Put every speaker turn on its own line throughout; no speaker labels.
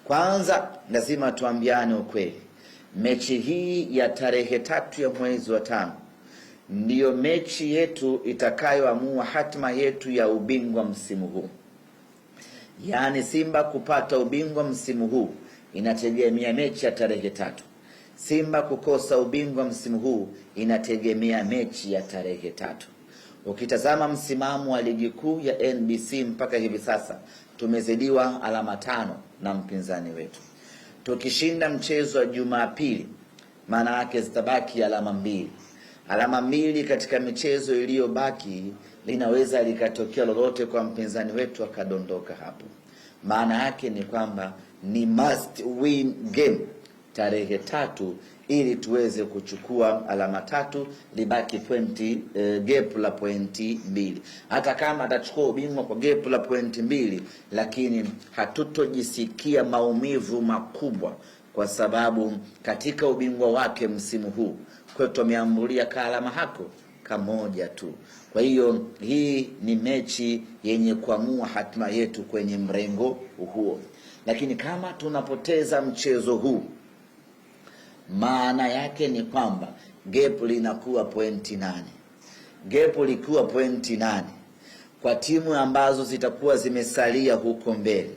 Kwanza lazima tuambiane ukweli. Mechi hii ya tarehe 3 ya mwezi wa 5 ndiyo mechi yetu itakayoamua hatima yetu ya ubingwa msimu huu. Yaani Simba kupata ubingwa msimu huu inategemea mechi ya tarehe 3. Simba kukosa ubingwa msimu huu inategemea mechi ya tarehe 3. Ukitazama msimamo wa ligi kuu ya NBC mpaka hivi sasa, tumezidiwa alama 5 na mpinzani wetu. Tukishinda mchezo wa Jumapili, maana yake zitabaki alama 2. Alama 2 katika michezo iliyobaki, linaweza likatokea lolote kwa mpinzani wetu akadondoka hapo. Maana yake ni kwamba ni must win game tarehe 3 ili tuweze kuchukua alama 3, libaki gap la pointi 2. Hata kama atachukua ubingwa kwa gap la pointi 2, lakini hatutojisikia maumivu makubwa, kwa sababu katika ubingwa wake msimu huu kwetu ameambulia alama hako kamoja tu. Kwa hiyo hii ni mechi yenye kuamua hatima yetu kwenye mrengo huo. Lakini kama tunapoteza mchezo huu, maana yake ni kwamba gap linakuwa pointi 8. Gap likuwa pointi 8 kwa timu ambazo zitakuwa zimesalia huko mbele.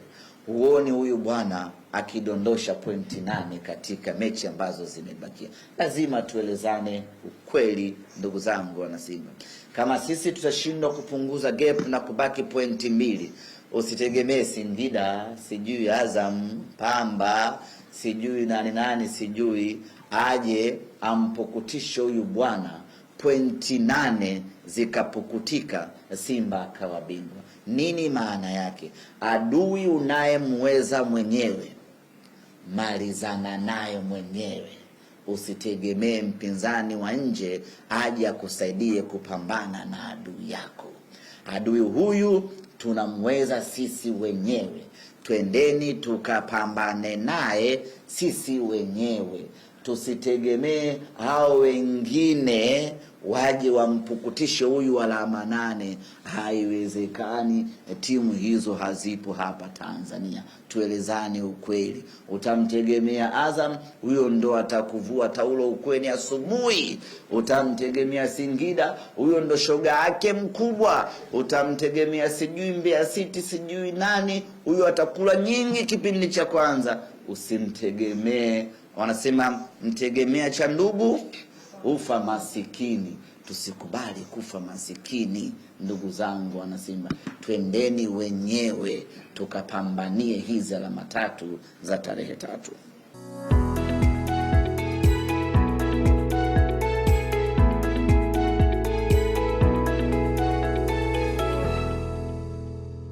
Huoni huyu bwana akidondosha pointi 8 katika mechi ambazo zimebakia. Lazima tuelezane ukweli, ndugu zangu wana Simba. Kama sisi tutashindwa kupunguza gap na kubaki pointi 2, usitegemee Singida, sijui Azam, Pamba, sijui nani sijui aje ampukutisho huyu bwana pointi 8 zikapukutika, Simba akawa bingwa. Nini maana yake? Adui unayemweza mwenyewe, malizana nayo mwenyewe. Usitegemee mpinzani wa nje aje akusaidie kupambana na adui yako. Adui huyu tunamweza sisi wenyewe. Twendeni tukapambane naye sisi wenyewe. Tusitegemee hao wengine waje wampukutishe huyu alama 8. Haiwezekani, timu hizo hazipo hapa Tanzania. Tuelezane ukweli. Utamtegemea Azam, huyo ndo atakuvua taulo ukweni asubuhi. Utamtegemea Singida, huyo ndo shoga yake mkubwa. Utamtegemea sijui Mbeya City, sijui nani, huyo atakula nyingi kipindi cha kwanza. Usimtegemee. Wanasema mtegemea cha ndugu ufa masikini. Tusikubali kufa masikini, ndugu zangu wana Simba. Twendeni wenyewe tukapambanie hizi alama 3 za tarehe 3.